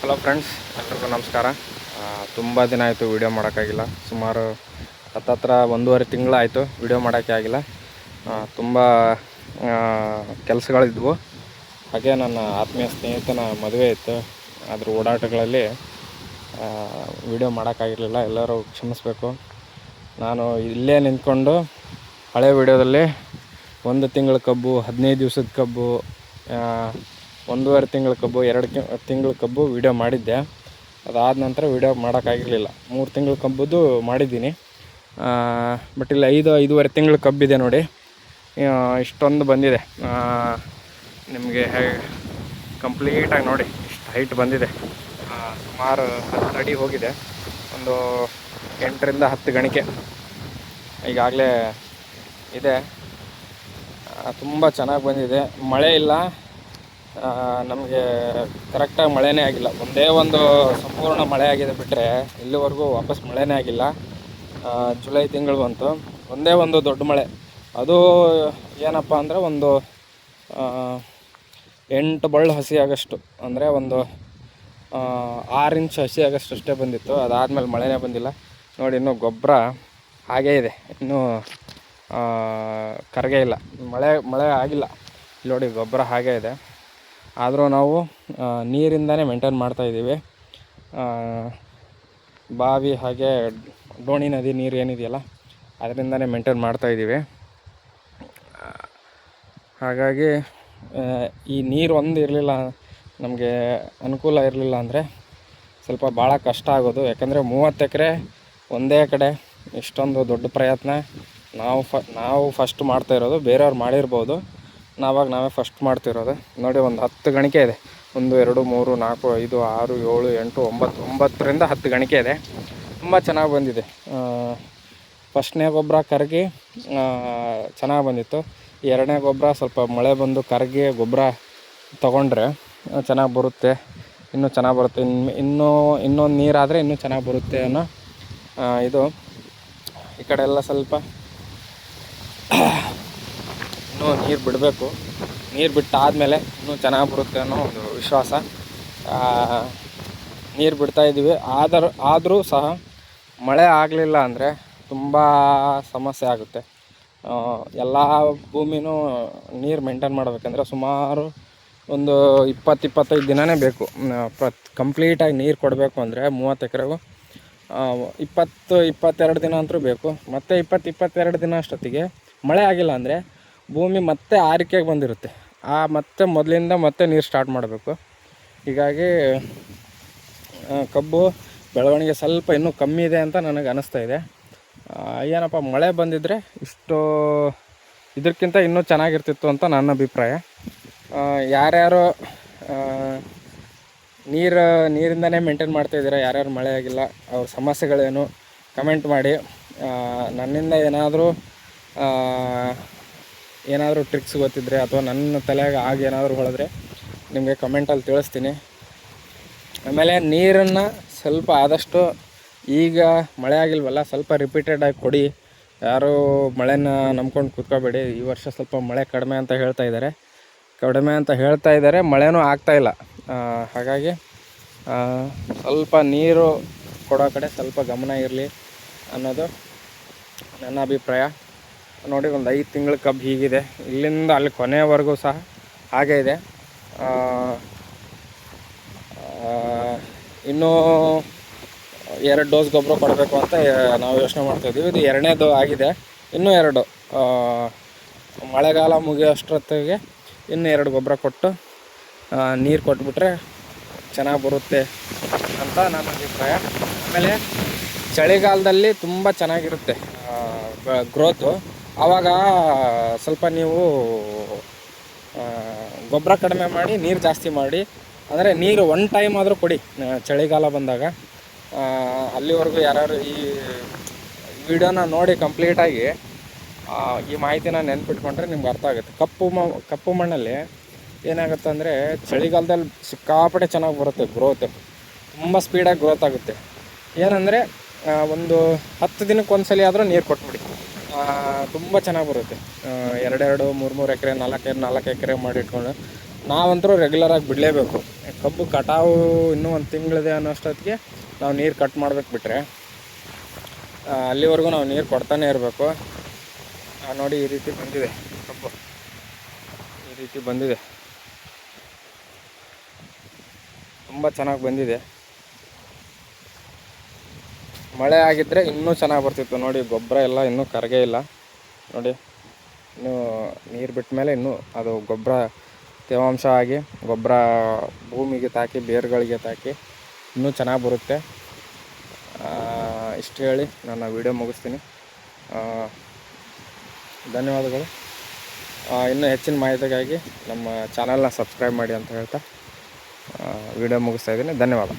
Hello friends, ಎಲ್ರಿಗೂ ನಮಸ್ಕಾರ. ತುಂಬ ದಿನ ಆಯಿತು ವೀಡಿಯೋ ಮಾಡೋಕ್ಕಾಗಿಲ್ಲ. ಸುಮಾರು ಹತ್ತತ್ರ 1.5 ತಿಂಗಳಾಯಿತು ವೀಡಿಯೋ ಮಾಡೋಕ್ಕೆ ಆಗಿಲ್ಲ. ತುಂಬ ಕೆಲಸಗಳಿದ್ವು. ಹಾಗೆ ನನ್ನ ಆತ್ಮೀಯ ಸ್ನೇಹಿತನ ಮದುವೆ ಇತ್ತು. ಅದ್ರ ಓಡಾಟಗಳಲ್ಲಿ ವೀಡಿಯೋ ಮಾಡೋಕ್ಕಾಗಿರಲಿಲ್ಲ. ಎಲ್ಲರೂ ಕ್ಷಮಿಸಬೇಕು. ನಾನು ಇಲ್ಲೇ ನಿಂತ್ಕೊಂಡು ಹಳೆ ವೀಡಿಯೋದಲ್ಲಿ 1 ತಿಂಗಳ ಕಬ್ಬು, 15 ದಿವಸದ ಕಬ್ಬು, 1.5 ತಿಂಗಳ ಕಬ್ಬು, 2 ತಿಂಗಳ ಕಬ್ಬು ವೀಡಿಯೋ ಮಾಡಿದ್ದೆ. ಅದಾದ ನಂತರ ವೀಡಿಯೋ ಮಾಡೋಕ್ಕಾಗಿರಲಿಲ್ಲ. 3 ತಿಂಗಳ ಕಬ್ಬುದು ಮಾಡಿದ್ದೀನಿ. ಬಟ್ ಇಲ್ಲಿ 5.5 ತಿಂಗಳ ಕಬ್ಬಿದೆ ನೋಡಿ. ಇಷ್ಟೊಂದು ಬಂದಿದೆ. ನಿಮಗೆ ಕಂಪ್ಲೀಟಾಗಿ ನೋಡಿ ಇಷ್ಟು ಹೈಟ್ ಬಂದಿದೆ. ಸುಮಾರು 10 ಅಡಿ ಹೋಗಿದೆ. ಒಂದು 8ರಿಂದ 10 ಗಣಿಕೆ ಈಗಾಗಲೇ ಇದೆ. ತುಂಬ ಚೆನ್ನಾಗಿ ಬಂದಿದೆ. ಮಳೆ ಇಲ್ಲ, ನಮಗೆ ಕರೆಕ್ಟಾಗಿ ಮಳೆನೇ ಆಗಿಲ್ಲ. ಒಂದೇ ಒಂದು ಸಂಪೂರ್ಣ ಮಳೆ ಆಗಿದೆ ಬಿಟ್ಟರೆ ಇಲ್ಲಿವರೆಗೂ ವಾಪಸ್ ಮಳೆನೇ ಆಗಿಲ್ಲ. ಜುಲೈ ತಿಂಗಳು ಬಂತು, ಒಂದೇ ಒಂದು ದೊಡ್ಡ ಮಳೆ. ಅದು ಏನಪ್ಪ ಅಂದರೆ ಒಂದು 8 ಬಳ್ಳು ಹಸಿ ಆಗೋಷ್ಟು, ಅಂದರೆ ಒಂದು 6 ಇಂಚ್ ಹಸಿ ಆಗೋಷ್ಟು ಅಷ್ಟೇ ಬಂದಿತ್ತು. ಅದಾದಮೇಲೆ ಮಳೆನೇ ಬಂದಿಲ್ಲ ನೋಡಿ. ಇನ್ನೂ ಗೊಬ್ಬರ ಹಾಗೇ ಇದೆ, ಇನ್ನೂ ಕರಗೇ ಇಲ್ಲ. ಮಳೆ ಆಗಿಲ್ಲ ನೋಡಿ, ಗೊಬ್ಬರ ಹಾಗೇ ಇದೆ. ಆದರೂ ನಾವು ನೀರಿಂದನೇ ಮೇಂಟೈನ್ ಮಾಡ್ತಾಯಿದ್ದೀವಿ. ಬಾವಿ ಹಾಗೆ ಡೋಣಿ ನದಿ ನೀರು ಏನಿದೆಯಲ್ಲ ಅದರಿಂದನೇ ಮೇಂಟೈನ್ ಮಾಡ್ತಾಯಿದ್ದೀವಿ. ಹಾಗಾಗಿ ಈ ನೀರು ಒಂದು ಇರಲಿಲ್ಲ, ನಮಗೆ ಅನುಕೂಲ ಇರಲಿಲ್ಲ ಅಂದರೆ ಸ್ವಲ್ಪ ಭಾಳ ಕಷ್ಟ ಆಗೋದು. ಯಾಕಂದರೆ 30 ಎಕರೆ ಒಂದೇ ಕಡೆ ಇಷ್ಟೊಂದು ದೊಡ್ಡ ಪ್ರಯತ್ನ ನಾವು ಫಸ್ಟ್ ಮಾಡ್ತಾಯಿರೋದು. ಬೇರೆಯವ್ರು ಮಾಡಿರ್ಬೋದು, ನಾವೇ ಫಸ್ಟ್ ಮಾಡ್ತಿರೋದು ನೋಡಿ. ಒಂದು 10 ಗಣಿಕೆ ಇದೆ. 1 2 3 4 5 6 7 8 9ರಿಂದ 10 ಗಣಿಕೆ ಇದೆ. ತುಂಬ ಚೆನ್ನಾಗಿ ಬಂದಿದೆ. ಫಸ್ಟ್ನೇ ಗೊಬ್ಬರ ಕರಗಿ ಚೆನ್ನಾಗಿ ಬಂದಿತ್ತು. 2ನೇ ಗೊಬ್ಬರ ಸ್ವಲ್ಪ ಮಳೆ ಬಂದು ಕರಗಿ ಗೊಬ್ಬರ ತೊಗೊಂಡ್ರೆ ಚೆನ್ನಾಗಿ ಬರುತ್ತೆ, ಇನ್ನೂ ಚೆನ್ನಾಗಿ ಬರುತ್ತೆ. ಇನ್ನೊಂದು ನೀರಾದರೆ ಇನ್ನೂ ಚೆನ್ನಾಗಿ ಬರುತ್ತೆ ಅನ್ನೋ ಇದು. ಈ ಕಡೆ ಎಲ್ಲ ಸ್ವಲ್ಪ ಇನ್ನೂ ನೀರು ಬಿಡಬೇಕು. ನೀರು ಬಿಟ್ಟಾದಮೇಲೆ ಇನ್ನೂ ಚೆನ್ನಾಗಿ ಬರುತ್ತೆ ಅನ್ನೋ ಒಂದು ವಿಶ್ವಾಸ. ನೀರು ಬಿಡ್ತಾಯಿದ್ದೀವಿ. ಆದರೂ ಸಹ ಮಳೆ ಆಗಲಿಲ್ಲ ಅಂದರೆ ತುಂಬ ಸಮಸ್ಯೆ ಆಗುತ್ತೆ. ಎಲ್ಲ ಭೂಮಿನೂ ನೀರು ಮೇಂಟೈನ್ ಮಾಡಬೇಕಂದ್ರೆ ಸುಮಾರು ಒಂದು 20-25 ದಿನವೇ ಬೇಕು. ಕಂಪ್ಲೀಟಾಗಿ ನೀರು ಕೊಡಬೇಕು ಅಂದರೆ 30 ಎಕರೆಗೂ 20-22 ದಿನ ಅಂತೂ ಬೇಕು. ಮತ್ತು 20-22 ದಿನ ಅಷ್ಟೊತ್ತಿಗೆ ಮಳೆ ಆಗಿಲ್ಲ ಅಂದರೆ ಭೂಮಿ ಮತ್ತೆ ಆರಿಕೆಗೆ ಬಂದಿರುತ್ತೆ. ಮತ್ತೆ ಮೊದಲಿಂದ ಮತ್ತೆ ನೀರು ಸ್ಟಾರ್ಟ್ ಮಾಡಬೇಕು. ಹೀಗಾಗಿ ಕಬ್ಬು ಬೆಳವಣಿಗೆ ಸ್ವಲ್ಪ ಇನ್ನೂ ಕಮ್ಮಿ ಇದೆ ಅಂತ ನನಗೆ ಅನ್ನಿಸ್ತಾ ಇದೆ. ಏನಪ್ಪ ಮಳೆ ಬಂದಿದ್ದರೆ ಇದಕ್ಕಿಂತ ಇನ್ನೂ ಚೆನ್ನಾಗಿರ್ತಿತ್ತು ಅಂತ ನನ್ನ ಅಭಿಪ್ರಾಯ. ಯಾರ್ಯಾರು ನೀರಿಂದನೇ ಮೇಂಟೈನ್ ಮಾಡ್ತಾಯಿದ್ದೀರಾ, ಯಾರ್ಯಾರು ಮಳೆ ಆಗಿಲ್ಲ ಅವ್ರ ಸಮಸ್ಯೆಗಳೇನು ಕಮೆಂಟ್ ಮಾಡಿ. ನನ್ನಿಂದ ಏನಾದರೂ ಟ್ರಿಕ್ಸ್ ಗೊತ್ತಿದ್ದರೆ ಅಥವಾ ನನ್ನ ತಲೆಯಾಗ ಏನಾದರೂ ಹೊಳೆದ್ರೆ ನಿಮಗೆ ಕಮೆಂಟಲ್ಲಿ ತಿಳಿಸ್ತೀನಿ. ಆಮೇಲೆ ನೀರನ್ನು ಸ್ವಲ್ಪ ಆದಷ್ಟು, ಈಗ ಮಳೆ ಆಗಿಲ್ವಲ್ಲ, ಸ್ವಲ್ಪ ರಿಪೀಟೆಡಾಗಿ ಕೊಡಿ. ಯಾರೂ ಮಳೆನ ನಂಬ್ಕೊಂಡು ಕೂತ್ಕೋಬೇಡಿ. ಈ ವರ್ಷ ಸ್ವಲ್ಪ ಮಳೆ ಕಡಿಮೆ ಅಂತ ಹೇಳ್ತಾ ಇದ್ದಾರೆ, ಮಳೆನೂ ಆಗ್ತಾಯಿಲ್ಲ. ಹಾಗಾಗಿ ಸ್ವಲ್ಪ ನೀರು ಕೊಡೋ ಕಡೆ ಸ್ವಲ್ಪ ಗಮನ ಇರಲಿ ಅನ್ನೋದು ನನ್ನ ಅಭಿಪ್ರಾಯ. ನೋಡಿ, ಒಂದು 5 ತಿಂಗಳ ಕಬ್ಬು ಹೀಗಿದೆ. ಇಲ್ಲಿಂದ ಅಲ್ಲಿ ಕೊನೆಯವರೆಗೂ ಸಹ ಹಾಗೇ ಇದೆ. ಇನ್ನೂ 2 ಡೋಸ್ ಗೊಬ್ಬರ ಕೊಡಬೇಕು ಅಂತ ನಾವು ಯೋಚನೆ ಮಾಡ್ತಾಯಿದ್ದೀವಿ. ಇದು 2ನೇದು ಆಗಿದೆ, ಇನ್ನೂ 2 ಮಳೆಗಾಲ ಮುಗಿಯೋಷ್ಟೊತ್ತಿಗೆ ಇನ್ನೂ 2 ಗೊಬ್ಬರ ಕೊಟ್ಟು ನೀರು ಕೊಟ್ಬಿಟ್ರೆ ಚೆನ್ನಾಗಿ ಬರುತ್ತೆ ಅಂತ ನನ್ನ ಅಭಿಪ್ರಾಯ. ಆಮೇಲೆ ಚಳಿಗಾಲದಲ್ಲಿ ತುಂಬ ಚೆನ್ನಾಗಿರುತ್ತೆ ಗ್ರೋತು. ಆವಾಗ ಸ್ವಲ್ಪ ನೀವು ಗೊಬ್ಬರ ಕಡಿಮೆ ಮಾಡಿ ನೀರು ಜಾಸ್ತಿ ಮಾಡಿ, ಅಂದರೆ ನೀರು 1 ಟೈಮ್ ಆದರೂ ಕೊಡಿ ಚಳಿಗಾಲ ಬಂದಾಗ. ಅಲ್ಲಿವರೆಗೂ ಯಾರು ಈ ವಿಡಿಯೋನ ನೋಡಿ ಕಂಪ್ಲೀಟಾಗಿ ಈ ಮಾಹಿತಿನ ನೆನ್ಪಿಟ್ಕೊಂಡ್ರೆ ನಿಮ್ಗೆ ಅರ್ಥ ಆಗುತ್ತೆ. ಕಪ್ಪು ಮಣ್ಣಲ್ಲಿ ಏನಾಗುತ್ತೆ ಅಂದರೆ ಚಳಿಗಾಲದಲ್ಲಿ ಸಿಕ್ಕಾಪಟ್ಟೆ ಚೆನ್ನಾಗಿ ಬರುತ್ತೆ ಗ್ರೋತ್, ತುಂಬ ಸ್ಪೀಡಾಗಿ ಗ್ರೋತ್ ಆಗುತ್ತೆ. ಏನಂದರೆ ಒಂದು 10 ದಿನಕ್ಕೆ ಒಂದ್ಸಲ ಆದರೂ ನೀರು ಕೊಟ್ಬಿಡಿ, ತುಂಬ ಚೆನ್ನಾಗಿ ಬರುತ್ತೆ. 2-2, 3-3 ಎಕರೆ, 4 ಎಕರೆ ಮಾಡಿಟ್ಕೊಂಡು ನಾವಂತರೂ ರೆಗ್ಯುಲರಾಗಿ ಬಿಡಲೇಬೇಕು. ಕಬ್ಬು ಕಟಾವು ಇನ್ನೂ ಒಂದು ತಿಂಗಳಿದೆ ಅನ್ನೋಷ್ಟೊತ್ತಿಗೆ ನಾವು ನೀರು ಕಟ್ ಮಾಡ್ಬೇಕು. ಬಿಟ್ಟರೆ ಅಲ್ಲಿವರೆಗೂ ನಾವು ನೀರು ಕೊಡ್ತಾನೆ ಇರಬೇಕು. ನೋಡಿ ಈ ರೀತಿ ಬಂದಿದೆ ಕಬ್ಬು, ಈ ರೀತಿ ಬಂದಿದೆ, ತುಂಬ ಚೆನ್ನಾಗಿ ಬಂದಿದೆ. ಮಳೆ ಆಗಿದ್ದರೆ ಇನ್ನೂ ಚೆನ್ನಾಗಿ ಬರ್ತಿತ್ತು. ನೋಡಿ ಗೊಬ್ಬರ ಎಲ್ಲ ಇನ್ನೂ ಕರಗೇ ಇಲ್ಲ. ನೋಡಿ ಇನ್ನೂ ನೀರು ಬಿಟ್ಟ ಮೇಲೆ ಇನ್ನೂ ಅದು ಗೊಬ್ಬರ ತೇವಾಂಶ ಆಗಿ ಗೊಬ್ಬರ ಭೂಮಿಗೆ ತಾಕಿ ಬೇರುಗಳಿಗೆ ತಾಕಿ ಇನ್ನೂ ಚೆನ್ನಾಗಿ ಬರುತ್ತೆ. ಇಷ್ಟು ಹೇಳಿ ನನ್ನ ವಿಡಿಯೋ ಮುಗಿಸ್ತೀನಿ. ಧನ್ಯವಾದಗಳು. ಇನ್ನೂ ಹೆಚ್ಚಿನ ಮಾಹಿತಿಗಾಗಿ ನಮ್ಮ ಚಾನಲ್ನ ಸಬ್ಸ್ಕ್ರೈಬ್ ಮಾಡಿ ಅಂತ ಹೇಳ್ತಾ ವಿಡಿಯೋ ಮುಗಿಸ್ತಾ ಇದ್ದೀನಿ. ಧನ್ಯವಾದ.